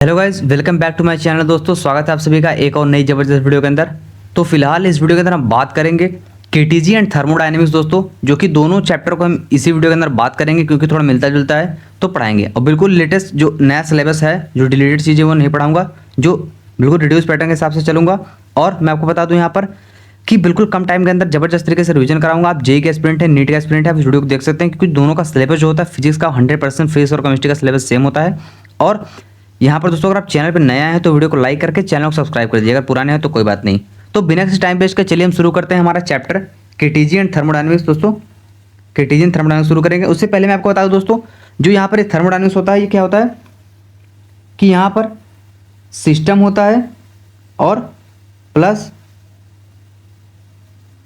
Hello guys, welcome back to my channel. दोस्तों, स्वागत है आप सभी का एक और नई जबरदस्त वीडियो के अंदर। तो फिलहाल इस वीडियो के अंदर हम बात करेंगे केटीजी एंड थर्मोडायनेमिक्स दोस्तों, जो कि दोनों चैप्टर को हम इसी वीडियो के अंदर बात करेंगे क्योंकि थोड़ा मिलता जुलता है तो पढ़ाएंगे। और बिल्कुल लेटेस्ट जो नया सिलेबस है, जो डिलीटेड चीज़ें वो नहीं पढ़ाऊंगा, जो बिल्कुल रिड्यूस पैटर्न के हिसाब से चलूंगा। और मैं आपको बता दूं यहाँ पर कि बिल्कुल कम टाइम के अंदर जबरदस्त तरीके से रिवीजन कराऊंगा। आप जेई का एस्पिरेंट है, नीट का एस्पिरेंट है, आप इस वीडियो को देख सकते हैं क्योंकि दोनों का सिलेबस जो होता है फिजिक्स का 100% फिजिक्स और केमिस्ट्री का सिलेबस सेम होता है। और यहाँ पर दोस्तों अगर आप चैनल पर नया है तो वीडियो को लाइक करके चैनल को सब्सक्राइब कर दीजिए, अगर पुराने हैं तो कोई बात नहीं। तो बिना किसी टाइम वेस्ट के चलिए हम शुरू करते हैं हमारा चैप्टर केटीजी एंड थर्मोडायनेमिक्स। दोस्तों, केटीजी एंड थर्मोडायनेमिक्स शुरू करेंगे। उससे पहले मैं आपको बता दूं दोस्तों, जो यहाँ पर थर्मोडायनेमिक्स होता है ये क्या होता है कि यहाँ पर सिस्टम होता है और प्लस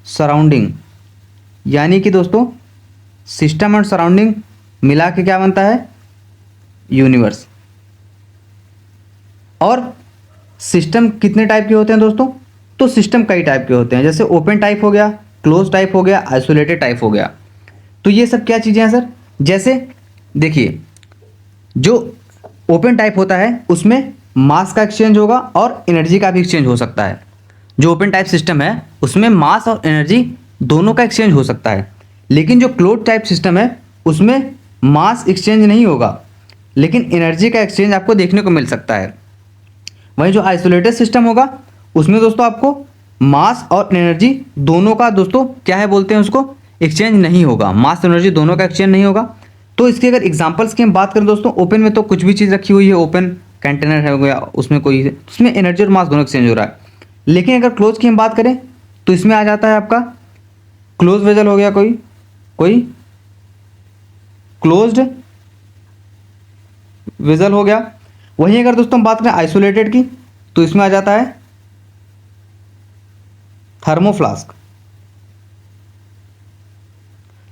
सराउंडिंग, यानी कि दोस्तों सिस्टम और सराउंडिंग मिला के क्या बनता है, यूनिवर्स। और सिस्टम कितने टाइप के होते हैं दोस्तों, तो सिस्टम कई टाइप के होते हैं, जैसे ओपन टाइप हो गया, क्लोज टाइप हो गया, आइसोलेटेड टाइप हो गया। तो ये सब क्या चीज़ें हैं सर, जैसे देखिए जो ओपन टाइप होता है उसमें मास का एक्सचेंज होगा और एनर्जी का भी एक्सचेंज हो सकता है। जो ओपन टाइप सिस्टम है उसमें मास और एनर्जी दोनों का एक्सचेंज हो सकता है। लेकिन जो क्लोज टाइप सिस्टम है उसमें मास एक्सचेंज नहीं होगा, लेकिन एनर्जी का एक्सचेंज आपको देखने को मिल सकता है। वहीं जो आइसोलेटेड सिस्टम होगा उसमें दोस्तों आपको मास और एनर्जी दोनों का दोस्तों क्या है बोलते हैं उसको, एक्सचेंज नहीं होगा। मास एनर्जी दोनों का एक्सचेंज नहीं होगा। तो इसके अगर एग्जांपल्स की हम बात करें दोस्तों, ओपन में तो कुछ भी चीज़ रखी हुई है, ओपन कंटेनर हो गया, उसमें कोई उसमें एनर्जी और मास दोनों एक्सचेंज हो रहा है। लेकिन अगर क्लोज की हम बात करें तो इसमें आ जाता है आपका क्लोज वेजल हो गया, कोई क्लोज्ड वेजल हो गया। वहीं अगर दोस्तों हम बात करें आइसोलेटेड की तो इसमें आ जाता है थर्मोफ्लास्क।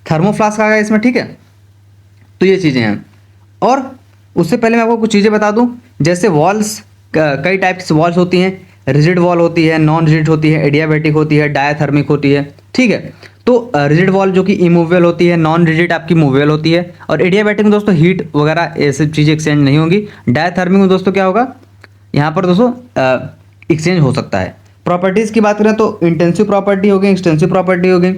थर्मोफ्लास्क आ गया इसमें, ठीक है। तो ये चीज़ें हैं। और उससे पहले मैं आपको कुछ चीज़ें बता दूं, जैसे वॉल्स, कई टाइप की वॉल्स होती हैं। रिजिड वॉल होती है, नॉन रिजिड होती है, एडियाबैटिक होती है, डायाथर्मिक होती है, ठीक है। तो रिजिड वॉल जो कि इमूवेबल होती है, नॉन रिजिड आपकी मूवेबल होती है। और एडियाबैटिक में दोस्तों हीट वगैरह ये सब चीज़ें एक्सचेंज नहीं होंगी। डायाथर्मिक में दोस्तों क्या होगा, यहाँ पर दोस्तों एक्सचेंज हो सकता है। प्रॉपर्टीज़ की बात करें तो इंटेंसिव प्रॉपर्टी हो गई, एक्सटेंसिव प्रॉपर्टी हो गई।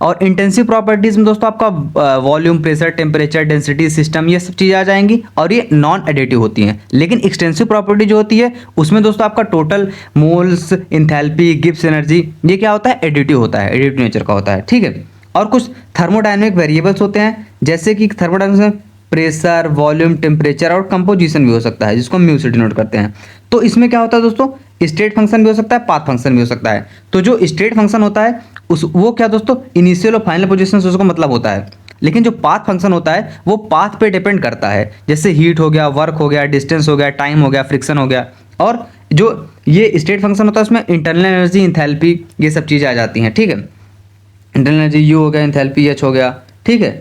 और इंटेंसिव प्रॉपर्टीज़ में दोस्तों आपका volume, pressure, temperature, density, system, ये सब चीज़ें आ जाएंगी और ये नॉन एडिटिव होती हैं। लेकिन एक्सटेंसिव प्रॉपर्टी जो होती है उसमें दोस्तों आपका total moles, enthalpy, Gibbs energy, ये क्या होता है, एडिटिव होता है, एडिटिव नेचर का होता है, ठीक है। और कुछ थर्मोडायनेमिक वेरिएबल्स होते हैं, जैसे कि थर्मोडायनेमिक्स में प्रेशर, वॉल्यूम, टेम्परेचर और कंपोजिशन भी हो सकता है, जिसको म्यू से डिनोट करते हैं। तो इसमें क्या होता है दोस्तों, स्टेट फंक्शन भी हो सकता है, पाथ फंक्शन भी हो सकता है। तो जो स्टेट फंक्शन होता है उस वो क्या दोस्तों, इनिशियल और फाइनल पोजीशन से उसको मतलब होता है। लेकिन जो पाथ फंक्शन होता है वो पाथ पे डिपेंड करता है, जैसे हीट हो गया, वर्क हो गया, डिस्टेंस हो गया, टाइम हो गया, फ्रिक्शन हो गया। और जो ये स्टेट फंक्शन होता है उसमें इंटरनल एनर्जी, इंथैल्पी, ये सब चीज़ें आ जाती हैं, ठीक है। इंटरनल एनर्जी यू हो गया, इंथैल्पी एच हो गया, ठीक है।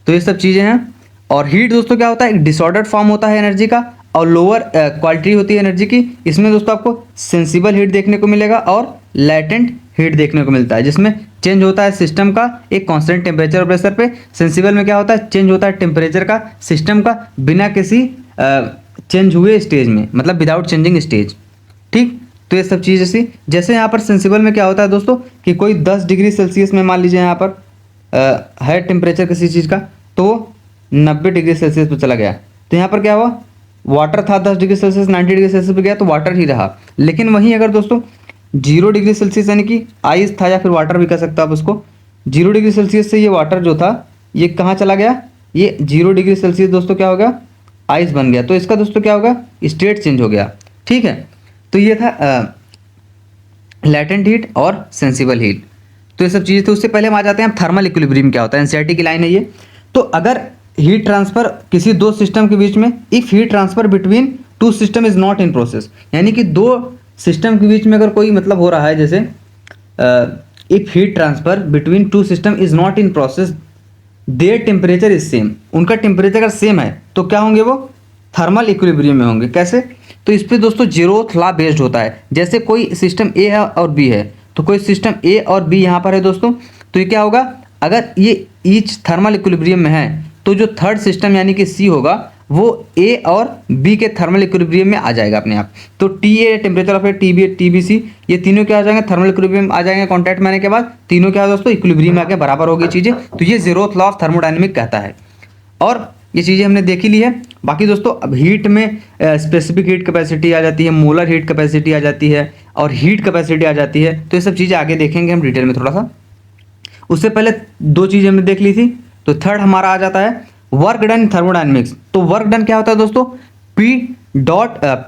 तो ये सब चीज़ें हैं। और हीट दोस्तों क्या होता है, एक डिसऑर्डर्ड फॉर्म होता है एनर्जी का और लोअर क्वालिटी होती है एनर्जी की। इसमें दोस्तों आपको सेंसिबल हीट देखने को मिलेगा और लैटेंट हीट देखने को मिलता है, जिसमें चेंज होता है सिस्टम का एक कांस्टेंट टेम्परेचर और प्रेशर पे। सेंसिबल में क्या होता है, चेंज होता है टेम्परेचर का सिस्टम का बिना किसी चेंज हुए स्टेज में, मतलब विदाउट चेंजिंग स्टेज, ठीक। तो ये सब चीज़ जैसे यहाँ पर सेंसिबल में क्या होता है दोस्तों कि कोई 10 डिग्री सेल्सियस में मान लीजिए यहाँ पर है टेम्परेचर किसी चीज़ का, तो 90 डिग्री सेल्सियस पर चला गया। तो यहाँ पर क्या हुआ, वाटर था 10 डिग्री सेल्सियस, 90 डिग्री सेल्सियस पे गया तो वाटर ही रहा। लेकिन वहीं अगर दोस्तों 0 डिग्री सेल्सियस यानी कि आइस था, या फिर वाटर भी कह सकते हो आप उसको, 0 डिग्री सेल्सियस से ये वाटर जो था ये कहाँ चला गया, ये 0 डिग्री सेल्सियस दोस्तों क्या हो गया, आइस बन गया। तो इसका दोस्तों क्या होगा, स्टेट चेंज हो गया, ठीक है। तो ये था लैटेंट हीट और सेंसिबल हीट। तो ये सब चीज़ें थी। उससे पहले हम आ जाते हैं थर्मल इक्विलिब्रियम क्या होता है, एनसीईआरटी की लाइन है ये। तो अगर हीट ट्रांसफर किसी दो सिस्टम के बीच में, if heat transfer between two system is not in process, यानी कि दो सिस्टम के बीच में अगर कोई मतलब हो रहा है, जैसे if heat transfer between two system is not in process, their temperature is same, उनका टेम्परेचर अगर सेम है तो क्या होंगे, वो थर्मल इक्विलिब्रियम में होंगे। कैसे, तो इस पर दोस्तों जीरोथ लॉ बेस्ड होता है। जैसे कोई सिस्टम ए है और बी है, तो कोई सिस्टम ए और बी यहाँ पर है दोस्तों, तो ये क्या होगा, अगर ये ईच थर्मल इक्विलिब्रियम में है तो जो थर्ड सिस्टम यानी कि सी होगा वो ए और बी के थर्मल इक्विलिब्रियम में आ जाएगा अपने आप। तो T A temperature of A, T B T B C, ये तीनों क्या आ जाएंगे, थर्मल इक्विलिब्रियम आ जाएंगे कॉन्टैक्ट में आने के बाद, तीनों क्या है दोस्तों, इक्विलिब्रियम में आके बराबर हो गई चीज़ें। तो ये जीरोथ लॉ ऑफ थर्मोडायनेमिक कहता है, और ये चीज़ें हमने देखी ली है। बाकी दोस्तों अब हीट में स्पेसिफिक हीट कैपेसिटी आ जाती है, मोलर हीट कैपेसिटी आ जाती है, और हीट कैपेसिटी आ जाती है। तो ये सब चीज़ें आगे देखेंगे हम डिटेल में थोड़ा सा। उससे पहले दो चीज़ें हमने देख ली थी। तो थर्ड हमारा आ जाता है वर्क डन थर्मोडायनेमिक्स। तो वर्क डन क्या होता है दोस्तों, पी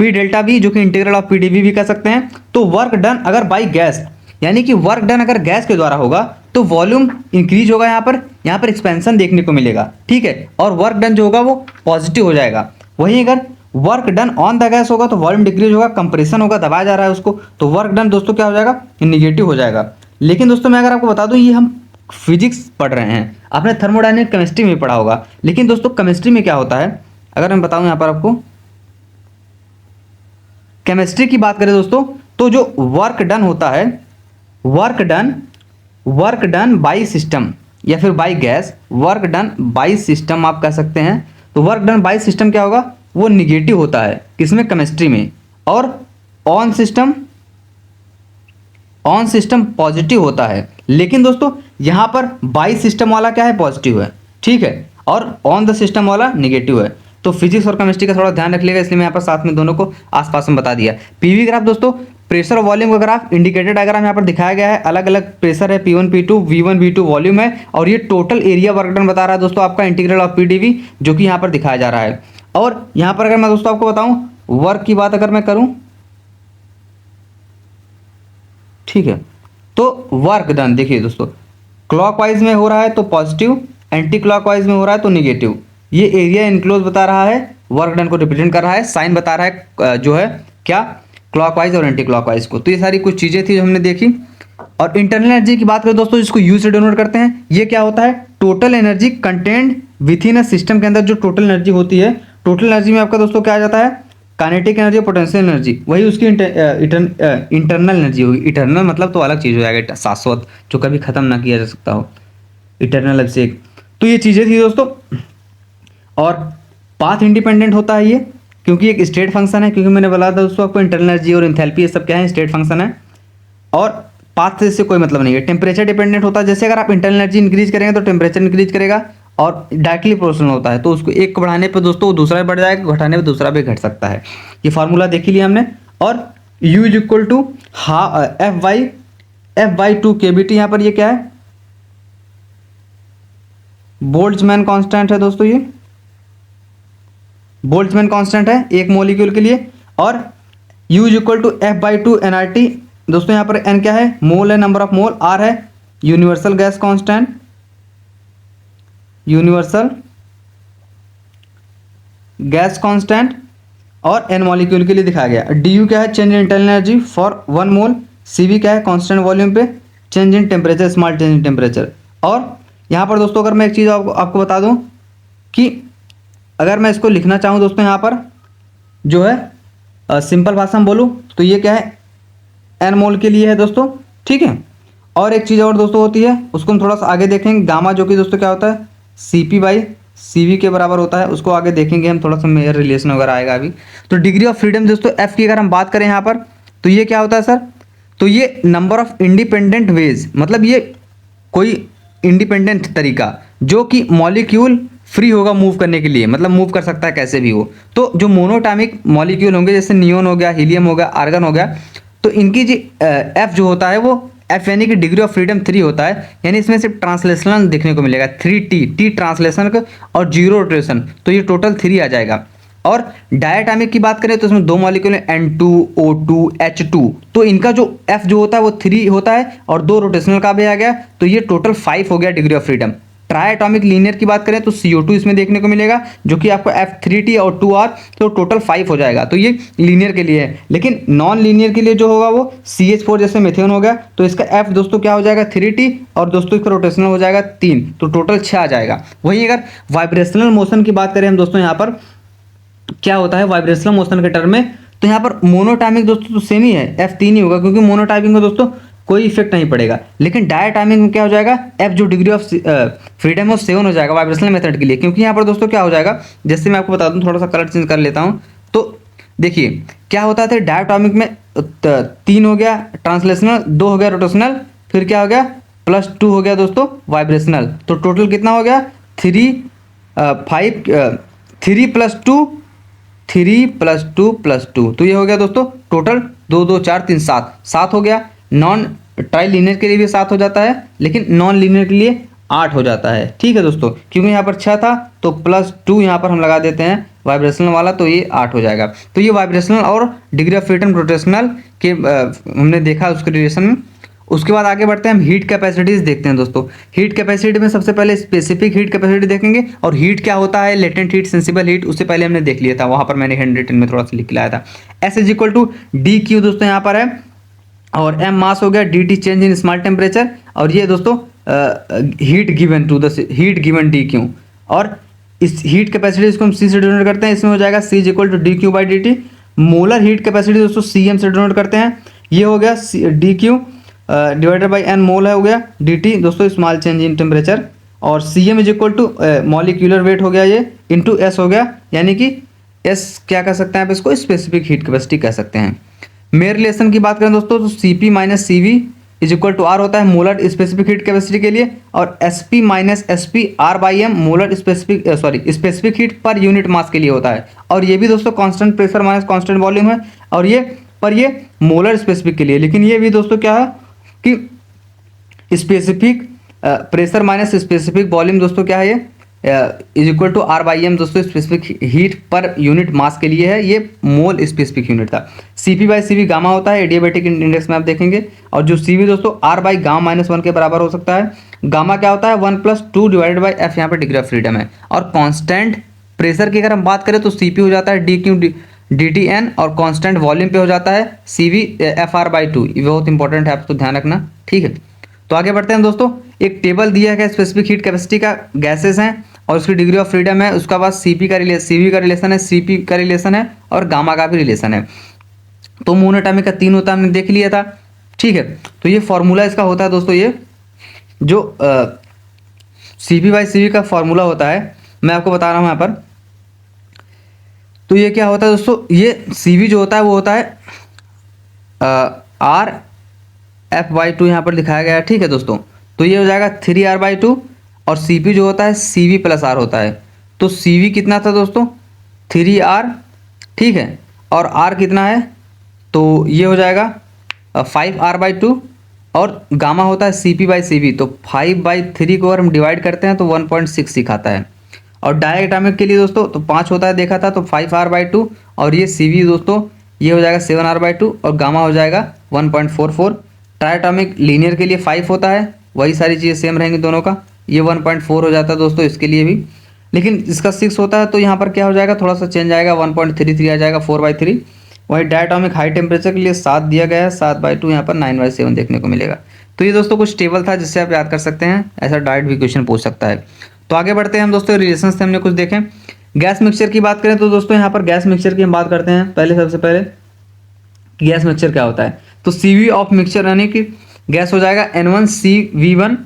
डेल्टा वी, जो कि integral of P D V भी कह सकते हैं। तो वर्क डन अगर बाई गैस, यानी कि वर्क डन अगर गैस के द्वारा होगा तो वॉल्यूम इंक्रीज होगा, यहाँ पर एक्सपेंशन देखने को मिलेगा, ठीक है, और वर्क डन जो होगा वो पॉजिटिव हो जाएगा। वहीं अगर work done on the gas होगा तो वॉल्यूम डिक्रीज होगा, कंप्रेशन होगा, दबाया जा रहा है उसको, तो वर्क डन दोस्तों क्या हो जाएगा, निगेटिव हो जाएगा। लेकिन दोस्तों मैं अगर आपको बता दूं, ये हम फिजिक्स पढ़ रहे हैं, आपने थर्मोडायनेमिक केमिस्ट्री में पढ़ा होगा। लेकिन दोस्तों केमिस्ट्री में क्या होता है, अगर मैं बताऊं यहाँ पर आपको, केमिस्ट्री की बात करें दोस्तों, तो जो वर्क डन होता है, वर्क डन बाई सिस्टम या फिर by gas, work done by system आप कह सकते हैं। तो वर्क डन बाई सिस्टम क्या होगा, वो निगेटिव होता है किसमें, केमिस्ट्री में। और ऑन सिस्टम पॉजिटिव होता है। लेकिन दोस्तों यहाँ पर बाई सिस्टम वाला क्या है, पॉजिटिव है, ठीक है, और ऑन द सिस्टम वाला निगेटिव है। तो फिजिक्स और केमिस्ट्री का थोड़ा ध्यान रख लिएगा, इसलिए मैं यहाँ पर साथ में दोनों को आसपास में बता दिया। पीवी ग्राफ दोस्तों प्रेशर और वॉल्यूम का ग्राफ, इंडिकेटेड डायग्राम यहाँ पर दिखाया गया है, अलग अलग प्रेशर है, P1 P2 V1 V2 volume है, और ये टोटल एरिया वर्क डन बता रहा है दोस्तों आपका, इंटीग्रल ऑफ पीडीवी, जो कि यहाँ पर दिखाया जा रहा है। और यहाँ पर अगर मैं दोस्तों आपको बताऊँ वर्क की बात अगर मैं करूँ, ठीक है, तो वर्क डन देखिए दोस्तों, क्लॉकवाइज में हो रहा है तो पॉजिटिव, एंटी क्लॉकवाइज में हो रहा है तो निगेटिव। ये एरिया इनक्लोज बता रहा है, वर्क डन को रिप्रेजेंट कर रहा है, साइन बता रहा है जो है क्या, क्लॉकवाइज और एंटी क्लॉकवाइज को। तो ये सारी कुछ चीज़ें थी जो हमने देखी। और इंटरनल एनर्जी की बात करें दोस्तों, जिसको यू से डिनोट करते हैं, ये क्या होता है, total energy content with in a system के अंदर जो टोटल एनर्जी होती है। टोटल एनर्जी में आपका दोस्तों क्या आ जाता है, काइनेटिक एनर्जी, पोटेंशियल एनर्जी, वही उसकी इंटरनल एनर्जी होगी। इंटरनल मतलब तो अलग चीज़ हो जाएगा, शाश्वत, जो कभी खत्म ना किया जा सकता हो, इटर्नल से। तो ये चीज़ें थी दोस्तों। और पाथ इंडिपेंडेंट होता है ये, क्योंकि एक स्टेट फंक्शन है, क्योंकि मैंने बोला था दोस्तों आपको इंटरनल और एंथैल्पी ये सब क्या है, स्टेट फंक्शन है, और पाथ से कोई मतलब नहीं है। टेम्परेचर डिपेंडेंट होता है, जैसे अगर आप इंटरनल एनर्जी इंक्रीज करेंगे तो टेम्परेचर इंक्रीज करेगा, और डायरेक्टली प्रोपोर्शनल होता है, तो उसको एक को बढ़ाने पर दोस्तों वो दूसरा भी बढ़ जाएगा, घटाने पर दूसरा भी घट सकता है। ये फार्मूला देख लिया हमने। और U is equal to F/2 KBT, यहाँ पर ये क्या है, बोल्ट्जमैन कांस्टेंट है दोस्तों, ये बोल्ट्जमैन कांस्टेंट है एक मॉलिक्यूल के लिए। और U is equal to F/2 nRT, दोस्तों यहाँ पर n क्या है, मोल है, नंबर ऑफ मोल, R है universal gas constant, universal gas constant, और n मॉलिक्यूल के लिए दिखाया गया। Du क्या है, change in internal energy for 1 mole. Cv क्या है, कांस्टेंट वॉल्यूम पे, change in temperature, small change in temperature. और यहाँ पर दोस्तों अगर मैं एक चीज़ आपको बता दूँ कि अगर मैं इसको लिखना चाहूँ दोस्तों, यहाँ पर जो है सिंपल भाषा में बोलूँ तो ये क्या है, n मोल के लिए है दोस्तों, ठीक है। और एक चीज़ और दोस्तों होती है, उसको हम थोड़ा सा आगे देखेंगे, गामा, जो कि दोस्तों क्या होता है, Cp/Cv के बराबर होता है, उसको आगे देखेंगे हम, थोड़ा सा मेयर रिलेशन वगैरह आएगा अभी। तो डिग्री ऑफ फ्रीडम दोस्तों F की अगर हम बात करें यहाँ पर, तो ये क्या होता है सर, तो ये नंबर ऑफ इंडिपेंडेंट वेज, मतलब ये कोई इंडिपेंडेंट तरीका जो कि मॉलिक्यूल फ्री होगा मूव करने के लिए, मतलब मूव कर सकता है कैसे भी हो। तो जो मोनोटामिक मॉलिक्यूल होंगे, जैसे नियोन हो गया, हीलियम हो गया, आर्गन हो गया, तो इनकी जी F जो होता है वो F यानी कि डिग्री ऑफ फ्रीडम 3 होता है। यानी इसमें सिर्फ ट्रांसलेशन देखने को मिलेगा, 3T ट्रांसलेशन का और 0 रोटेशन, तो ये टोटल 3 आ जाएगा। और डायटोमिक की बात करें तो इसमें 2 मॉलिक्यूल हैं, N2O2 H2, तो इनका जो F जो होता है वो 3 होता है, और 2 रोटेशनल का भी आ गया, तो ये टोटल 5 हो गया degree of freedom. Triatomic linear की बात करें तो CO2 इसमें देखने को मिलेगा, जो कि आपको F3T और 2R, तो टोटल 5 हो जाएगा। तो ये लीनियर के लिए है। लेकिन नॉन लीनियर के लिए जो होगा वो CH4 जैसे मेथियोन हो गया, तो इसका F दोस्तों क्या हो जाएगा, 3T, और दोस्तों इसका रोटेशनल हो जाएगा 3, तो टोटल 6 आ जाएगा। वहीं अगर वाइब्रेशनल मोशन की बात करें हम दोस्तों, यहाँ पर क्या होता है वाइब्रेशनल मोशन के टर्म में, तो यहाँ पर मोनोटाइमिक दोस्तों तो सेम ही है, F3 ही होगा, क्योंकि मोनोटाइमिक में दोस्तों कोई इफेक्ट नहीं पड़ेगा। लेकिन डायटामिक में क्या हो जाएगा, एफ जो डिग्री ऑफ फ्रीडम है 7 हो जाएगा वाइब्रेशनल मेथड के लिए। क्योंकि यहाँ पर दोस्तों क्या हो जाएगा, जैसे मैं आपको बता दूँ, थोड़ा सा कलर चेंज कर लेता हूँ। तो देखिए क्या होता था, डायटोमिक में 3 हो गया ट्रांसलेशनल, 2 हो गया रोटेशनल, फिर क्या हो गया +2 हो गया दोस्तों वाइब्रेशनल। तो टोटल कितना हो गया 3 5 3 + 2 3 + 2 + 2, तो ये हो गया दोस्तों टोटल 2 2 4 3 7 हो गया। नॉन ट्राई लीनियर के लिए भी 7 हो जाता है, लेकिन नॉन लीनियर के लिए 8 हो जाता है। ठीक है दोस्तों, क्योंकि यहाँ पर 6 था तो +2 यहाँ पर हम लगा देते हैं वाइब्रेशनल वाला, तो ये 8 हो जाएगा। तो ये वाइब्रेशनल और डिग्री ऑफ फ्रीडम रोटेशनल के हमने देखा उसके रिलेशन में। उसके बाद आगे बढ़ते हैं, हम हीट कैपेसिटीज देखते हैं दोस्तों। हीट कैपेसिटी में सबसे पहले स्पेसिफिक हीट कैपेसिटी देखेंगे, और हीट क्या होता है, लेटेंट हीट, सेंसिबल हीट, उससे पहले हमने देख लिया था, वहाँ पर मैंने हैंड रिटन में थोड़ा सा लिख के लाया था। S = dq दोस्तों यहाँ पर है, और m मास हो गया, dt change in small temperature, और ये दोस्तों heat given to the heat given dq। और इस हीट कैपेसिटी इसको हम C से डिनोट करते हैं, इसमें हो जाएगा C = dq/dt। Molar heat capacity दोस्तों cm से डिनोट करते हैं, ये हो गया dq / n मोल है, हो गया dt दोस्तों स्मॉल चेंज इन टेम्परेचर, और cm = मॉलिक्यूलर वेट हो गया ये इंटू s हो गया, यानी कि s क्या कह सकते हैं आप इसको, स्पेसिफिक हीट कैपेसिटी कह सकते हैं। मेयर रिलेशन की बात करें दोस्तों, तो Cp - Cv = R होता है मोलर स्पेसिफिक हीट कैपेसिटी के लिए, और Sp - Sp R/m molar specific heat per unit mass के लिए होता है। और ये भी दोस्तों constant pressure minus constant volume है, और ये मोलर स्पेसिफिक के लिए। लेकिन ये भी दोस्तों क्या है कि specific pressure minus specific volume दोस्तों क्या है, ये =R/m दोस्तों specific heat per unit mass के लिए है, ये मोल स्पेसिफिक यूनिट था। Cp/Cv गामा होता है एडियाबैटिक इंडेक्स में आप देखेंगे, और जो Cv दोस्तों R/γ-1 के बराबर हो सकता है। गामा क्या होता है 1 + 2 / f, यहाँ पर डिग्री ऑफ फ्रीडम है। और कांस्टेंट प्रेशर की अगर हम बात करें तो Cp हो जाता है dq dTn, और कांस्टेंट वॉल्यूम पे हो जाता है Cv Fr/2। ये बहुत इंपॉर्टेंट है, आपको ध्यान रखना, ठीक है। तो आगे बढ़ते हैं दोस्तों, एक टेबल दिया है स्पेसिफिक हीट कैपेसिटी का, गैसेस हैं और उसकी डिग्री ऑफ फ्रीडम है, उसका बाद Cv का रिलेशन है, Cp का रिलेशन है, और गामा का भी रिलेशन है। तो मोनोटॉमिक का 3 होता है, हमने देख लिया था, ठीक है। तो ये फॉर्मूला इसका होता है दोस्तों, ये जो Cp/Cv का फॉर्मूला होता है, मैं आपको बता रहा हूँ यहाँ पर। तो ये क्या होता है दोस्तों, ये Cv जो होता है वो होता है R/F/2 यहाँ पर दिखाया गया है, ठीक है दोस्तों। तो ये हो जाएगा 3R/2, और Cp जो होता है Cv + R होता है। तो Cv कितना था दोस्तों 3R, ठीक है, और R कितना है, तो ये हो जाएगा 5R/2, और गामा होता है Cp/Cv, तो 5/3 को अगर हम डिवाइड करते हैं तो 1.6 सिखाता है। और डायटोमिक के लिए दोस्तों तो 5 होता है देखा था, तो 5R/2, और ये Cv दोस्तों ये हो जाएगा 7R/2, और गामा हो जाएगा 1.44। ट्राइटोमिक लीनियर के लिए 5 होता है, वही सारी चीज़ें सेम रहेंगी दोनों का, ये 1.4 हो जाता है दोस्तों इसके लिए भी। लेकिन इसका 6 होता है, तो यहाँ पर क्या हो जाएगा, थोड़ा सा चेंज आएगा, 1.33 आ जाएगा 4/3। वही डायटोमिक हाई टेम्परेचर के लिए 7 दिया गया है, 7/2 यहाँ पर 9/7 देखने को मिलेगा। तो ये दोस्तों कुछ टेबल था जिससे आप याद कर सकते हैं, ऐसा डायरेक्ट भी क्वेश्चन पूछ सकता है। तो आगे बढ़ते हैं हम दोस्तों, रिलेशन से हमने कुछ देखें। गैस मिक्सचर की बात करें तो दोस्तों यहाँ पर गैस मिक्सचर की हम बात करते हैं। सबसे पहले गैस मिक्सचर क्या होता है, तो Cv ऑफ मिक्सचर यानी कि गैस हो जाएगा N1CV1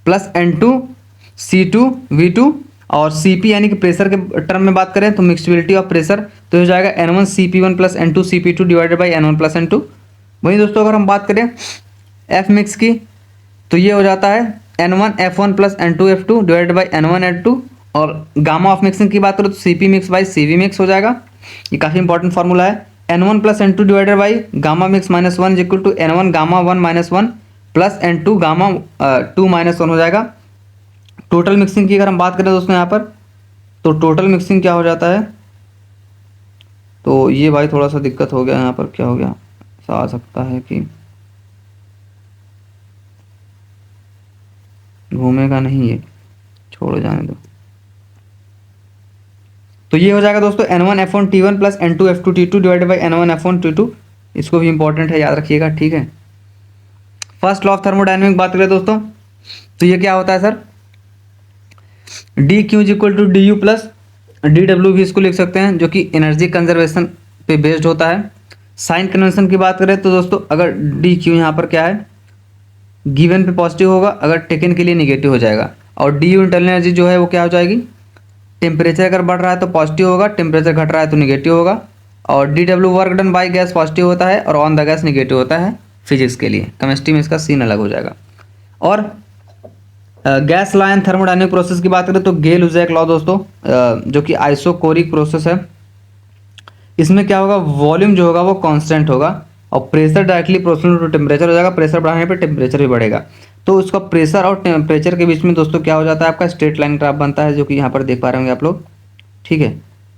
+ N2C2V2, और Cp यानी कि प्रेशर के टर्म में बात करें तो मिक्सबिलिटी ऑफ प्रेशर, तो हो जाएगा N1Cp1 + N2Cp2 / N1 + N2। वहीं दोस्तों अगर हम बात करें F मिक्स की, तो ये हो जाता है N1F1 + N2F2 / N1N2। और गामा ऑफ मिक्सिंग की बात करें तो Cp mix / Cv mix हो जाएगा, ये काफ़ी इंपॉर्टेंट फार्मूला है। N1 + N2 / gamma mix -1 = N1 gamma 1 - 1 + N2 gamma 2 - 1 हो जाएगा। टोटल मिक्सिंग की अगर हम बात करें दोस्तों यहाँ पर, तो टोटल मिक्सिंग क्या हो जाता है, तो ये भाई थोड़ा सा दिक्कत हो गया यहाँ पर, क्या हो गया, ऐसा आ सकता है कि घूमेगा नहीं, ये छोड़ जाने दो। तो ये हो जाएगा दोस्तों N1F1 T1 + N2F2 T2 / N1F1 T2। इसको भी इंपॉर्टेंट है, याद रखिएगा, ठीक है। फर्स्ट लॉ ऑफ थर्मोडायनेमिक बात करें दोस्तों, तो ये क्या होता है सर, dq = du + dw भी इसको लिख सकते हैं, जो कि एनर्जी कंजर्वेशन पे बेस्ड होता है। साइन कन्वेंशन की बात करें तो दोस्तों अगर dq यहाँ पर क्या है, गिवन पे पॉजिटिव होगा, अगर टेकन के लिए निगेटिव हो जाएगा। और डी यू इंटरनल एनर्जी जो है वो क्या हो जाएगी, टेम्परेचर अगर बढ़ रहा है तो पॉजिटिव होगा, टेम्परेचर घट रहा है तो निगेटिव होगा। और D W work done by gas positive होता है और ऑन द गैस निगेटिव होता है फिजिक्स के लिए। केमिस्ट्री में इसका सीन अलग हो जाएगा। और gas law and thermodynamic process की बात करें तो गेल उजैक लॉ दोस्तों, जो कि आइसोकोरिक प्रोसेस है, इसमें क्या होगा, वॉल्यूम जो होगा वो कांस्टेंट होगा और pressure directly proportional to temperature हो जाएगा। प्रेशर बढ़ाने पे टेम्परेचर भी बढ़ेगा। तो उसका प्रेशर और टेम्परेचर के बीच में दोस्तों क्या हो जाता है, आपका स्ट्रेट लाइन ग्राफ बनता है, जो कि यहाँ पर देख पा रहे होंगे आप लोग। ठीक है,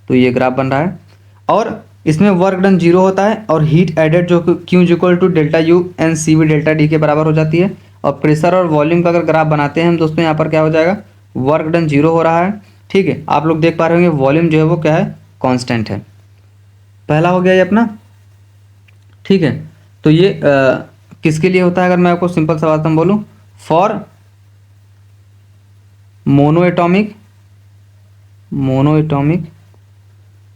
तो ये ग्राफ बन रहा है और इसमें वर्क डन जीरो होता है और हीट एडेड जो Q equal to delta U N C V delta D के बराबर हो जाती है। और प्रेशर और वॉल्यूम का अगर ग्राफ बनाते हैं हम दोस्तों, यहाँ पर क्या हो जाएगा, वर्क डन जीरो हो रहा है। ठीक है, आप लोग देख पा रहे होंगे वॉल्यूम जो है वो क्या है, कांस्टेंट है। पहला हो गया ये अपना। ठीक है, तो ये किसके लिए होता है, अगर मैं आपको सिंपल सा बात बोलूँ, for monoatomic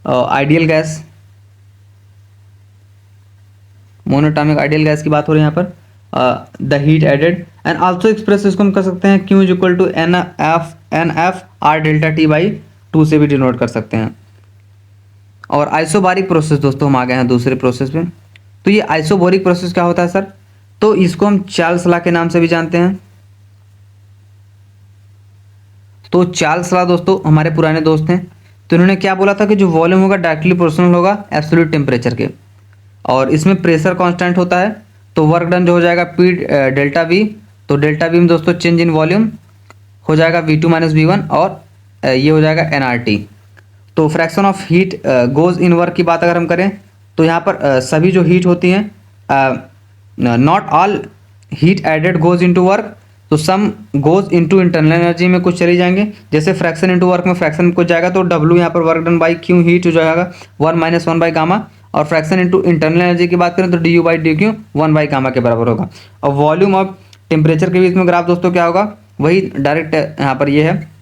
ideal gas, monoatomic ideal gas की बात हो रही है यहाँ पर। The heat added and also express, इसको हम कर सकते हैं Q is equal to N F R delta T by 2 से भी डिनोट कर सकते हैं। और आइसोबारिक प्रोसेस दोस्तों, हम आ गए हैं दूसरे प्रोसेस पे। तो ये आइसोबोरिक प्रोसेस क्या होता है सर, तो इसको हम चार्ल्स लॉ के नाम से भी जानते हैं। तो चार्ल्स लॉ दोस्तों हमारे पुराने दोस्त हैं, तो इन्होंने क्या बोला था कि जो वॉल्यूम होगा डायरेक्टली प्रोपोर्शनल होगा एब्सोल्यूट टेम्परेचर के, और इसमें प्रेशर कांस्टेंट होता है। तो वर्क डन जो हो जाएगा पी डेल्टा वी, तो डेल्टा वी में दोस्तों चेंज इन वॉल्यूम हो जाएगा V two minus V one, और ये हो जाएगा एन आर टी। तो fraction of heat goes in work की बात अगर हम करें तो यहाँ पर सभी जो हीट होती हैं, not all heat added goes into work, तो some goes into internal energy में कुछ चली जाएंगे। जैसे फ्रैक्शन इनटू वर्क में फ्रैक्शन में कुछ जाएगा, तो डब्ल्यू यहाँ पर work done by Q heat हो जाएगा 1 माइनस 1 बाई गामा। और फ्रैक्शन इनटू इंटरनल एनर्जी की बात करें तो D U by D Q 1 by gamma के बराबर होगा। और वॉल्यूम और टेम्परेचर के बीच में ग्राफ दोस्तों क्या होगा, वही डायरेक्ट यहाँ पर ये है।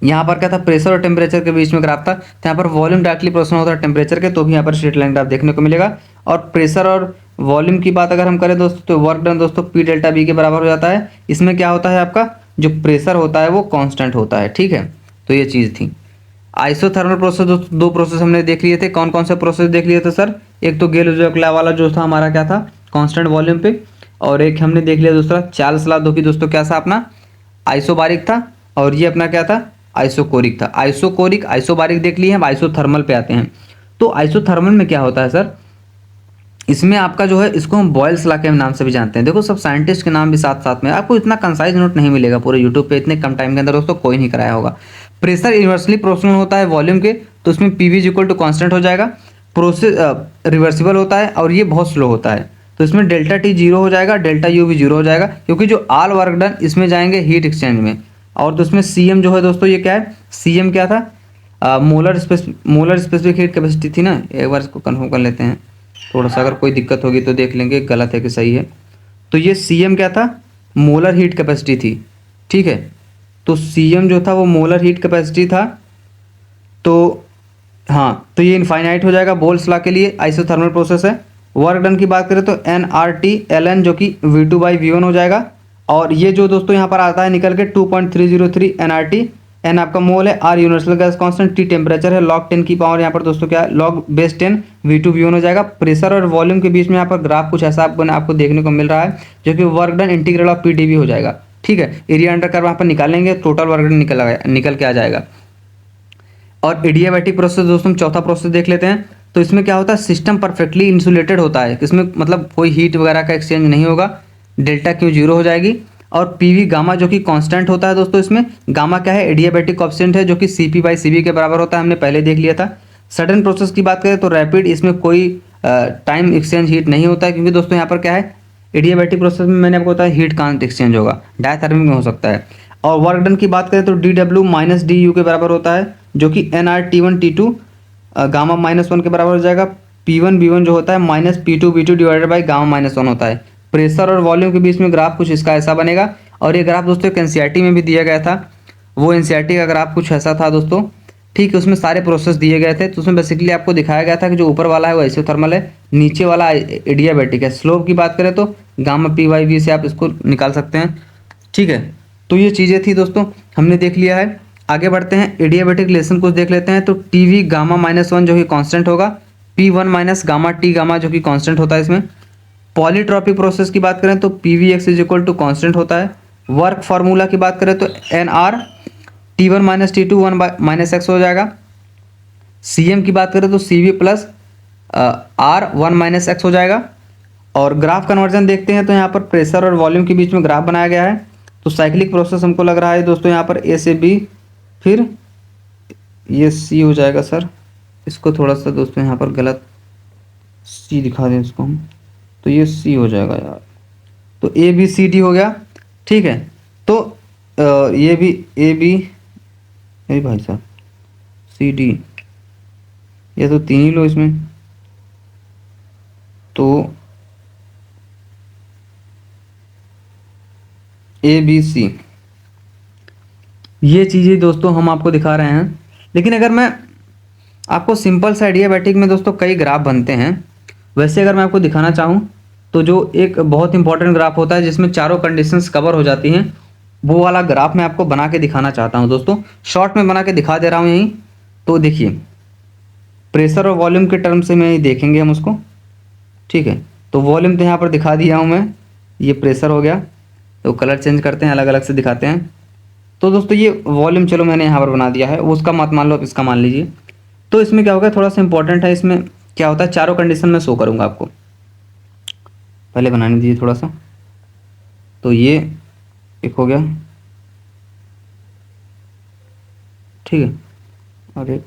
यहाँ पर क्या था, प्रेशर और टेम्परेचर के बीच में ग्राफ था, तो यहाँ पर वॉल्यूम डायरेक्टली प्रोपोर्शनल होता है टेम्परेचर के, तो भी यहाँ पर स्ट्रेट लाइन ग्राफ देखने को मिलेगा। और प्रेशर और वॉल्यूम की बात अगर हम करें दोस्तों, तो वर्क डन दोस्तों पी डेल्टा बी के बराबर हो जाता है। इसमें क्या होता है, आपका जो प्रेशर होता है वो कांस्टेंट होता है। ठीक है, तो ये चीज़ थी। आइसोथर्मल प्रोसेस दोस्तों, दो प्रोसेस हमने देख लिए थे। कौन कौन से प्रोसेस देख लिए थे सर, एक तो गेल-लीजेक लॉ वाला जो था हमारा क्या था, कांस्टेंट वॉल्यूम पे, और एक हमने देख लिया दूसरा चार्ल्स लॉ, जो कि दोस्तों क्या था अपना आइसोबारिक था, और ये अपना क्या था, आइसोकोरिक था। आइसोकोरिक आइसोबारिक देख लिए, हम आइसोथर्मल पे आते हैं। तो आइसोथर्मल में क्या होता है सर, इसमें आपका जो है, इसको हम बॉयल्स लॉ के नाम से भी जानते हैं। देखो सब साइंटिस्ट के नाम भी साथ साथ में, आपको इतना कंसाइज नोट नहीं मिलेगा पूरे यूट्यूब पे, इतने कम टाइम के अंदर दोस्तों कोई नहीं कराया होगा। प्रेशर इन्वर्सली प्रोपोर्शनल होता है वॉल्यूम के, तो उसमें P V is equal to constant हो जाएगा। प्रोसेस रिवर्सिबल होता है और ये बहुत स्लो होता है, तो इसमें डेल्टा टी जीरो हो जाएगा, डेल्टा यू भी जीरो हो जाएगा, क्योंकि जो ऑल वर्क डन इसमें जाएंगे हीट एक्सचेंज में। और तो उसमें सी एम जो है दोस्तों, ये क्या है, सी एम क्या था, मोलर स्पेसिफिक हीट कैपेसिटी थी ना। एक बार इसको कन्फर्म कर लेते हैं, थोड़ा सा अगर कोई दिक्कत होगी तो देख लेंगे गलत है कि सही है। तो ये सी एम क्या था, मोलर हीट कैपेसिटी थी। ठीक है, तो सी एम जो था वो मोलर हीट कैपेसिटी था। तो हाँ, तो ये इनफाइनाइट हो जाएगा बोल्स लॉ के लिए, आइसोथर्मल प्रोसेस है। वर्क डन की बात करें तो N R T L N, जो कि V two by V one हो जाएगा। और ये जो दोस्तों यहाँ पर आता है निकल के 2.303 एन आर टी, एन आपका मोल है, R universal gas constant, T temperature है, लॉग 10 की पावर यहाँ पर दोस्तों क्या है, log base 10 V two V one हो जाएगा। प्रेशर और वॉल्यूम के बीच में यहाँ पर ग्राफ कुछ ऐसा आपको देखने को मिल रहा है, जो कि work done integral of P D V हो जाएगा। ठीक है, एरिया अंडर कर्व वहाँ पर निकालेंगे, टोटल वर्क डन निकल के आ जाएगा। और एडियाबैटिक प्रोसेस दोस्तों हम चौथा प्रोसेस देख लेते हैं। तो इसमें क्या होता है, सिस्टम परफेक्टली इंसुलेटेड होता है, इसमें मतलब कोई हीट वगैरह का एक्सचेंज नहीं होगा, डेल्टा क्यू जीरो हो जाएगी। और पीवी गामा जो कि कांस्टेंट होता है दोस्तों, इसमें गामा क्या है, एडियाबैटिक कोएफिशिएंट है, जो कि सीपी बाई सीबी के बराबर होता है, हमने पहले देख लिया था। सडन प्रोसेस की बात करें तो रैपिड, इसमें कोई टाइम एक्सचेंज हीट नहीं होता है, क्योंकि दोस्तों यहाँ पर क्या है, एडियाबैटिक प्रोसेस में मैंने आपको बताया हीट कांट एक्सचेंज होगा, डायथर्मिक में हो सकता है। और वर्क डन की बात करें तो D W minus D U के बराबर होता है, जो कि N R T one T two gamma minus one के बराबर हो जाएगा। पी वन बी वन जो होता है minus P two B two divided by gamma minus one होता है। प्रेशर और वॉल्यूम के बीच में ग्राफ कुछ इसका ऐसा बनेगा। और ये ग्राफ दोस्तों एक एनसीईआरटी में भी दिया गया था, वो एनसीईआरटी का ग्राफ कुछ ऐसा था दोस्तों। ठीक है, उसमें सारे प्रोसेस दिए गए थे, तो उसमें बेसिकली आपको दिखाया गया था कि जो ऊपर वाला है वो आइसोथर्मल है, नीचे वाला एडियाबैटिक है। स्लोप की बात करें तो गामा पी वाई वी से आप इसको निकाल सकते हैं। ठीक है, तो ये चीज़ें थी दोस्तों, हमने देख लिया है। आगे बढ़ते हैं, एडियाबेटिक रिलेशन कुछ देख लेते हैं। तो टी वी गामा -1 जो कि कांस्टेंट होगा, P1 minus gamma T gamma जो कि कांस्टेंट होता है इसमें। पॉलीट्रॉपिक प्रोसेस की बात करें तो PV(x) is equal to constant होता है। वर्क फार्मूला की बात करें तो NR T1 minus T2 1 minus x हो जाएगा। CM की बात करें तो CV plus R 1 minus x हो जाएगा। और ग्राफ कन्वर्जन देखते हैं तो यहाँ पर प्रेशर और वॉल्यूम के बीच में ग्राफ बनाया गया है। तो साइक्लिक प्रोसेस हमको लग रहा है दोस्तों यहाँ पर A से B, फिर ये C हो जाएगा सर। इसको थोड़ा सा दोस्तों यहाँ पर गलत C दिखा दें इसको हम, तो ये C हो जाएगा यार। तो ABCD हो गया। ठीक है, तो ये भी AB, ए भाई साहब CD, ये तो 3 ही लो इसमें। तो ABC, ये चीज़ें दोस्तों हम आपको दिखा रहे हैं। लेकिन अगर मैं आपको सिंपल सा एडियाबैटिक में दोस्तों कई ग्राफ बनते हैं, वैसे अगर मैं आपको दिखाना चाहूँ तो जो एक बहुत इंपॉर्टेंट ग्राफ होता है जिसमें चारों कंडीशंस कवर हो जाती हैं, वो वाला ग्राफ मैं आपको बना के दिखाना चाहता हूँ दोस्तों। शॉर्ट में बना के दिखा दे रहा हूँ यहीं। तो देखिए, प्रेशर और वॉल्यूम के टर्म से में देखेंगे हम उसको। ठीक है, तो वॉल्यूम तो यहाँ पर दिखा दिया हूँ मैं, ये प्रेशर हो गया। तो कलर चेंज करते हैं, अलग अलग से दिखाते हैं। तो दोस्तों ये वॉल्यूम चलो मैंने यहाँ पर बना दिया है, उसका मत मान लो, आप इसका मान लीजिए। तो इसमें क्या होगा, थोड़ा सा इंपॉर्टेंट है। इसमें क्या होता है, चारों कंडीशन में शो करूँगा आपको, पहले बनाने दीजिए थोड़ा सा। तो ये एक हो गया, ठीक है। और एक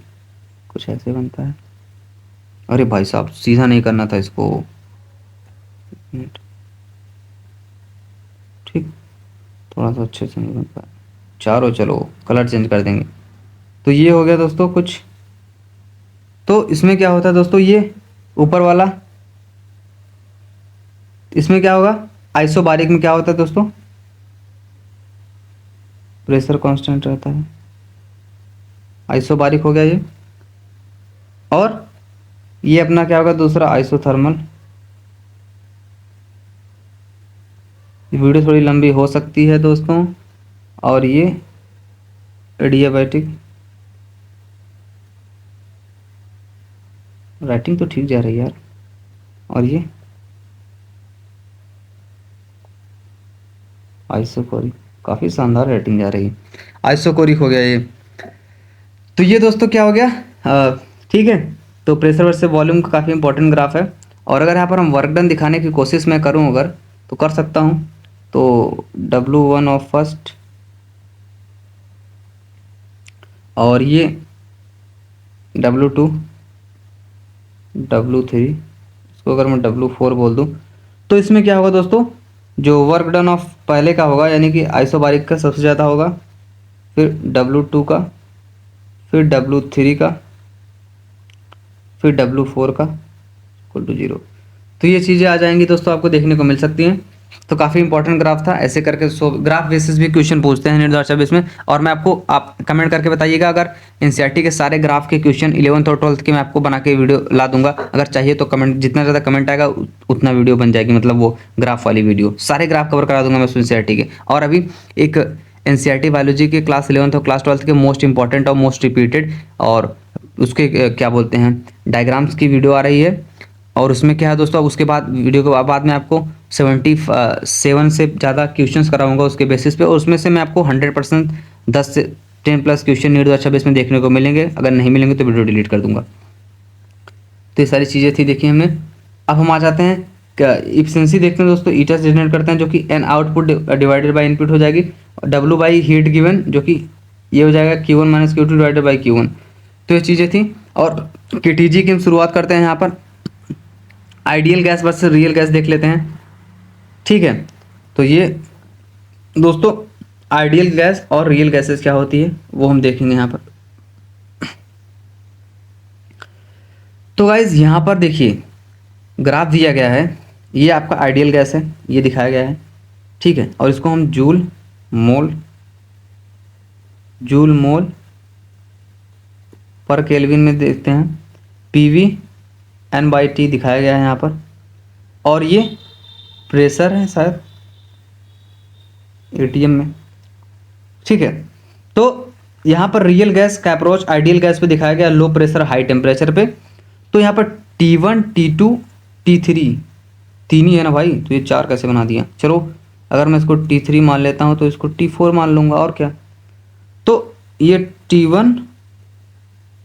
कुछ ऐसे बनता है। अरे भाई साहब, सीधा नहीं करना था इसको, ठीक, थोड़ा सा अच्छे से नहीं बन पाया। चारों चलो कलर चेंज कर देंगे। तो ये हो गया दोस्तों कुछ। तो इसमें क्या होता है दोस्तों, ये ऊपर वाला, इसमें क्या होगा, आइसोबारिक में क्या होता है दोस्तों, प्रेशर कांस्टेंट रहता है, आइसोबारिक हो गया ये। और ये अपना क्या होगा दूसरा, आइसोथर्मल। ये वीडियो थोड़ी लंबी हो सकती है दोस्तों। और ये एडियाबैटिक, राइटिंग तो ठीक जा रही है यार। और ये आइसोकोरिक, काफ़ी शानदार राइटिंग जा रही है। आइसोकोरिक हो गया ये। तो ये दोस्तों क्या हो गया, ठीक है। तो प्रेशर वर्सेस वॉल्यूम का काफ़ी इंपॉर्टेंट ग्राफ है। और अगर यहाँ पर हम वर्क डन दिखाने की कोशिश मैं करूँ अगर, तो कर सकता हूँ। तो W1 ऑफ फर्स्ट, और ये W2, W3, इसको अगर मैं W4 बोल दूँ, तो इसमें क्या होगा दोस्तों, जो वर्क डन ऑफ पहले का होगा यानी कि आइसोबारिक का सबसे ज़्यादा होगा, फिर W2 का, फिर W3 का, फिर W4 का इक्वल टू 0। तो ये चीज़ें आ जाएंगी दोस्तों, आपको देखने को मिल सकती हैं। तो काफ़ी इंपॉर्टेंट ग्राफ था। ऐसे करके ग्राफ बेसिस भी क्वेश्चन पूछते हैं नीट 2024 में। और मैं आपको, आप कमेंट करके बताइएगा, अगर एनसीईआरटी के सारे ग्राफ के क्वेश्चन 11th और 12th के मैं आपको बना के वीडियो ला दूंगा। अगर चाहिए तो कमेंट, जितना ज़्यादा कमेंट आएगा उतना वीडियो बन जाएगी, मतलब वो ग्राफ वाली वीडियो, सारे ग्राफ कवर करा दूंगा मैं एनसीईआरटी के। और अभी एक एनसीईआरटी बायोलॉजी के क्लास 11th और क्लास 12th के मोस्ट इंपॉर्टेंट और मोस्ट रिपीटेड और उसके क्या बोलते हैं डायग्राम्स की वीडियो आ रही है। और उसमें क्या है दोस्तों, उसके बाद वीडियो के बाद में आपको 77 से ज़्यादा क्वेश्चंस कराऊंगा उसके बेसिस पे। और उसमें से मैं आपको 100% 10 से 10 प्लस क्वेश्चन नीट 2026 में देखने को मिलेंगे। अगर नहीं मिलेंगे तो वीडियो डिलीट कर दूंगा। तो ये सारी चीज़ें थी देखिए हमने। अब हम आ जाते हैं इफिशिएंसी देखते हैं दोस्तों। ईटा जनरेट करते हैं जो कि an output divided by input हो जाएगी, W बाई हीट गिवन जो कि ये हो जाएगा Q1 minus Q2 divided by Q1। तो ये चीज़ें थी। और KTG की हम शुरुआत करते हैं यहाँ पर। Ideal gas versus real gas देख लेते हैं, ठीक है। तो ये दोस्तों आइडियल गैस और रियल गैसेस क्या होती है वो हम देखेंगे यहाँ पर। तो गाइज यहाँ पर देखिए ग्राफ दिया गया है, ये आपका आइडियल गैस है, ये दिखाया गया है, ठीक है। और इसको हम जूल मोल पर केल्विन में देखते हैं। PV N/T दिखाया गया है यहाँ पर। और ये प्रेशर है शायद एटीएम में, ठीक है। तो यहाँ पर रियल गैस का अप्रोच आइडियल गैस पे दिखाया गया, लो प्रेशर हाई टेम्परेचर पे। तो यहाँ पर T1 T2 T3 तीन ही है ना भाई, तो ये चार कैसे बना दिया। चलो अगर मैं इसको T3 मान लेता हूँ तो इसको T4 मान लूँगा, और क्या। तो ये T1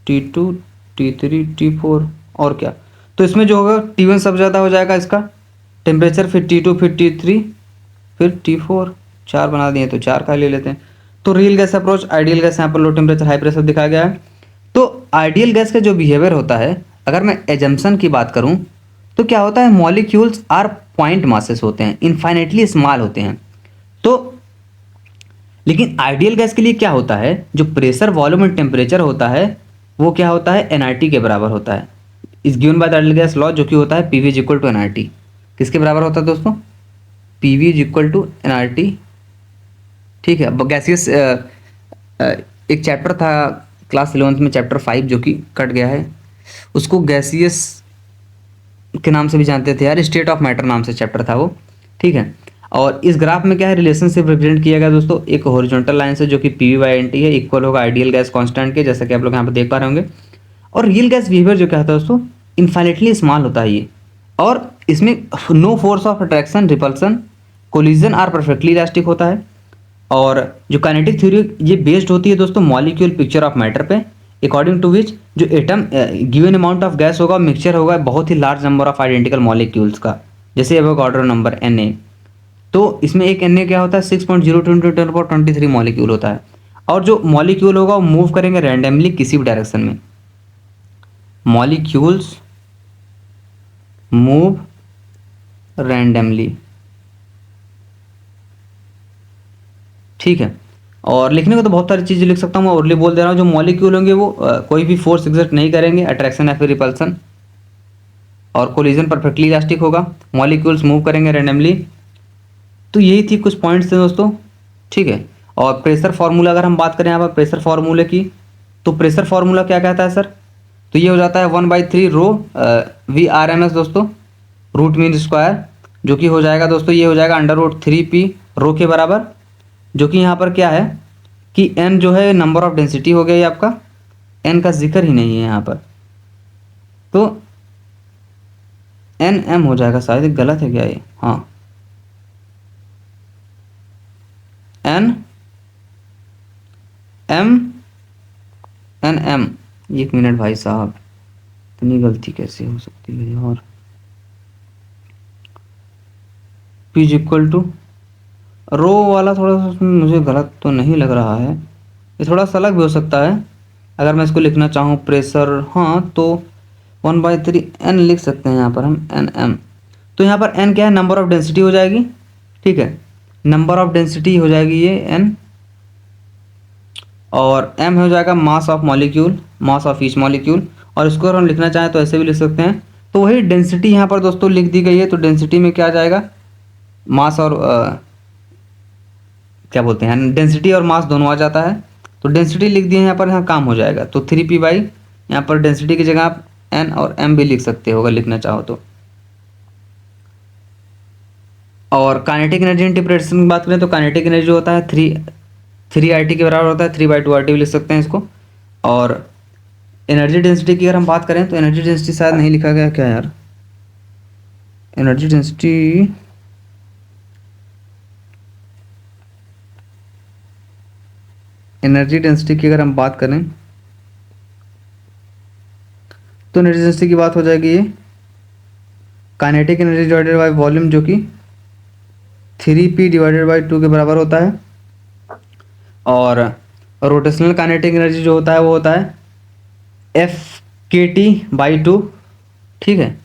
T2 T3 T4 और क्या। तो इसमें जो होगा T1 सबसे ज़्यादा हो जाएगा इसका टेम्परेचर, फिर T2 फिर T3 फिर T4, चार बना दिए तो चार का ले लेते हैं। तो real gas approach ideal gas यहाँ पर लो टेम्परेचर हाई प्रेशर दिखाया गया है। तो आइडियल गैस का जो बिहेवियर होता है, अगर मैं एजम्पशन की बात करूँ तो क्या होता है, मॉलिक्यूल्स आर पॉइंट मासेस होते हैं, इनफाइनेटली स्मॉल होते हैं। तो लेकिन आइडियल गैस के लिए क्या होता है, जो प्रेशर वॉल्यूम एंड टेम्परेचर होता है वो क्या होता है, एनआरटी के बराबर होता है। इस given by the ideal gas law, जो कि होता है PV is equal to NRT. किसके बराबर होता है दोस्तों, PV is equal to NRT, ठीक है। अब गैसियस एक चैप्टर था क्लास 11th में, चैप्टर 5 जो कि कट गया है, उसको गैसियस के नाम से भी जानते थे यार, स्टेट ऑफ मैटर नाम से चैप्टर था वो, ठीक है। और इस ग्राफ में क्या है, रिलेशनशिप रिप्रेजेंट किया गया दोस्तों, एक हॉरिजॉन्टल लाइन से जो कि पीवी बाई एनटी है, इक्वल होगा आइडियल गैस कांस्टेंट के, जैसा कि आप लोग यहाँ पर देख पा रहे होंगे। और रियल गैस बिहेवियर जो क्या होता है दोस्तों, इनफाइनेटली स्मॉल होता है ये, और इसमें no force of attraction repulsion collision are perfectly elastic होता है। और जो काइनेटिक थ्योरी ये बेस्ड होती है दोस्तों मॉलिक्यूल पिक्चर ऑफ मैटर पे, अकॉर्डिंग टू विच जो atom given amount of gas होगा मिक्सचर होगा बहुत ही large number of identical molecules का, जैसे एवोगाड्रो नंबर Na। तो इसमें एक Na क्या होता है, 6.022 मॉलिक्यूल होता है। और जो मॉलिक्यूल होगा वो मूव करेंगे रैंडमली किसी भी डायरेक्शन में, मॉलिक्यूल्स मूव रैंडमली, ठीक है। और लिखने को तो बहुत सारी चीज़ें लिख सकता हूँ, मैं ओरली बोल दे रहा हूँ। जो मॉलिक्यूल होंगे वो कोई भी फोर्स एग्जर्ट नहीं करेंगे, अट्रैक्शन या फिर रिपल्सन, और कोलिजन परफेक्टली इलास्टिक होगा, मॉलिक्यूल्स मूव करेंगे रैंडमली। तो यही थी कुछ पॉइंट्स थे दोस्तों, ठीक है। और प्रेशर फार्मूला अगर हम बात करें यहाँ पर प्रेशर फार्मूले की, तो प्रेशर फार्मूला क्या कहता है सर, तो ये हो जाता है 1/3 रो VRMS दोस्तों, रूट मीन स्क्वायर, जो कि हो जाएगा दोस्तों, ये हो जाएगा √3P रो के बराबर, जो कि यहाँ पर क्या है कि n जो है नंबर ऑफ डेंसिटी हो गया, ये आपका n का जिक्र ही नहीं है यहाँ पर, तो NM हो जाएगा, शायद गलत है क्या ये, हाँ NM। एक मिनट भाई साहब, इतनी गलती कैसे हो सकती है यार। P इज इक्वल टू रो वाला थोड़ा सा मुझे गलत तो नहीं लग रहा है, ये थोड़ा सा अलग भी हो सकता है। अगर मैं इसको लिखना चाहूँ प्रेशर, हाँ तो 1/3 N लिख सकते हैं यहाँ पर हम NM। तो यहाँ पर N क्या है, नंबर ऑफ डेंसिटी हो जाएगी, ठीक है, नंबर ऑफ डेंसिटी हो जाएगी ये N, और M हो जाएगा mass of molecule, mass of each molecule. और इसको अगर हम लिखना चाहें तो ऐसे भी लिख सकते हैं। तो वही डेंसिटी यहाँ पर दोस्तों लिख दी गई है, तो डेंसिटी में क्या आ जाएगा, मास और क्या बोलते हैं, डेंसिटी और मास दोनों आ जाता है। तो डेंसिटी लिख दिए यहाँ पर, यहाँ काम हो जाएगा। तो 3P बाई, यहाँ पर डेंसिटी की जगह आप N और M भी लिख सकते हो अगर लिखना चाहो तो। और काइनेटिक एनर्जी इंटरप्रिटेशन की बात करें तो काइनेटिक एनर्जी होता है 3RT के बराबर होता है, 3/2RT भी लिख सकते हैं इसको। और एनर्जी डेंसिटी की अगर हम बात करें तो एनर्जी डेंसिटी शायद नहीं लिखा गया क्या यार, एनर्जी डेंसिटी की अगर हम बात करें तो एनर्जी डेंसिटी की बात हो जाएगी ये kinetic energy divided by volume, जो कि 3P/2 के बराबर होता है। और रोटेशनल काइनेटिक एनर्जी जो होता है वो होता है FKT/2, ठीक है।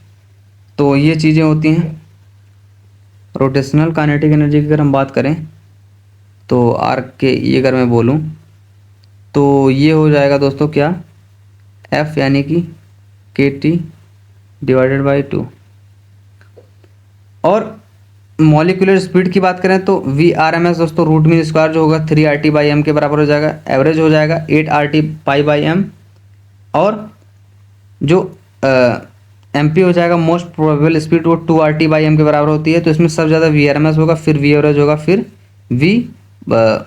तो ये चीज़ें होती हैं। रोटेशनल काइनेटिक एनर्जी की अगर हम बात करें तो RK अगर मैं बोलूँ तो ये हो जाएगा दोस्तों क्या, F यानी कि KT/2। और मॉलिक्यूलर स्पीड की बात करें तो VRMS दोस्तों रूट मीन स्क्वायर जो होगा 3RT/m के बराबर हो जाएगा, एवरेज हो जाएगा 8RT/m। और जो MP हो जाएगा मोस्ट प्रोबेबल स्पीड, वो 2RT/m के बराबर होती है, तो इसमें सबसे ज़्यादा VRMS होगा, फिर V एवरेज होगा, फिर V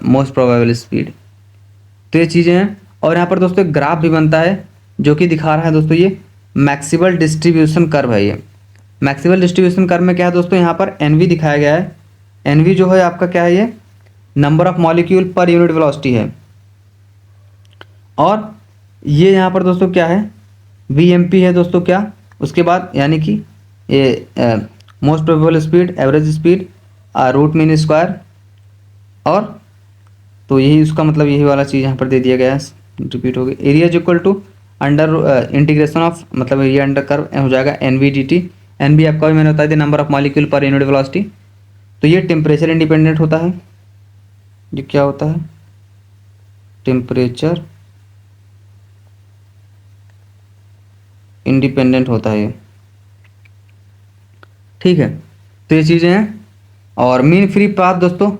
मोस्ट प्रोबेबल स्पीड। तो ये चीज़ें हैं। और यहाँ पर दोस्तों एक ग्राफ भी बनता है जो कि दिखा रहा है दोस्तों ये मैक्सिमल डिस्ट्रीब्यूशन कर्व है। ये मैक्सिमल डिस्ट्रीब्यूशन कर्व में क्या है दोस्तों, यहाँ पर NV दिखाया गया है। NV जो है आपका क्या है, ये number of molecule per unit velocity है। और ये यहाँ पर दोस्तों क्या है, VMP है दोस्तों क्या, उसके बाद यानी कि ये most probable speed, average speed, root mean square, और तो यही उसका मतलब यही वाला चीज़ यहाँ पर दे दिया गया है, रिपीट हो गई। Area is equal to under integration of, मतलब एरिया अंडर कर्व हो जाएगा NV/dt। NV आपका भी मैंने बता दिया number of molecule per unit velocity. तो ये टेम्परेचर इंडिपेंडेंट होता है। ये क्या होता है, टेम्परेचर इंडिपेंडेंट होता है ये, ठीक है। तो ये चीज़ें हैं। और मीन फ्री पाथ दोस्तों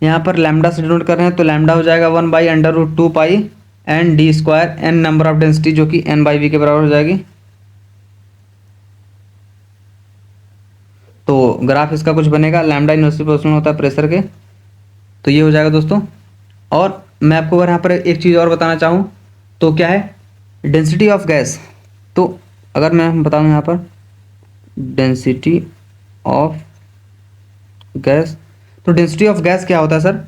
यहाँ पर लैम्डा से डिनोट कर रहे हैं, तो लैम्डा हो जाएगा 1/√2π N D square, n number of density जो कि n/v के बराबर हो जाएगी। तो ग्राफ इसका कुछ बनेगा, लैम्डा इनवर्सली प्रोपोर्शनल होता है प्रेशर के। तो ये हो जाएगा दोस्तों। और मैं आपको अगर यहाँ पर एक चीज़ और बताना चाहूँ तो क्या है, डेंसिटी ऑफ गैस। तो अगर मैं बताऊँ यहाँ पर डेंसिटी ऑफ गैस, तो डेंसिटी ऑफ गैस क्या होता है सर,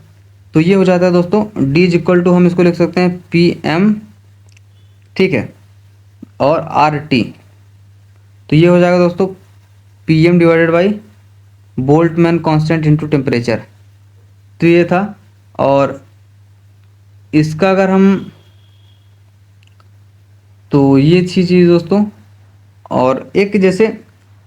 तो ये हो जाता है दोस्तों D इज इक्वल टू, हम इसको लिख सकते हैं PM, ठीक है, और RT। तो ये हो जाएगा दोस्तों PM divided by Boltzmann constant into temperature. तो ये था। और इसका अगर हम, तो ये थी चीज़ दोस्तों। और एक जैसे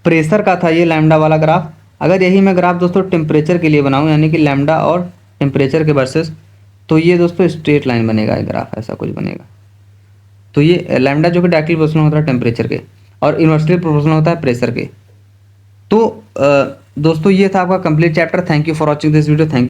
प्रेशर का था ये लैम्डा वाला ग्राफ, अगर यही मैं ग्राफ दोस्तों टेम्परेचर के लिए बनाऊं, यानी कि लैम्डा और टेम्परेचर के वर्सेस, तो ये दोस्तों स्ट्रेट लाइन बनेगा, ये ग्राफ ऐसा कुछ बनेगा। तो ये लैम्डा जो कि डायरेक्टली प्रोपोर्शनल होता है टेम्परेचर के, और इन्वर्सली प्रोपोर्शनल होता है प्रेशर के। तो दोस्तों ये था आपका complete chapter. Thank you for watching this video. Thank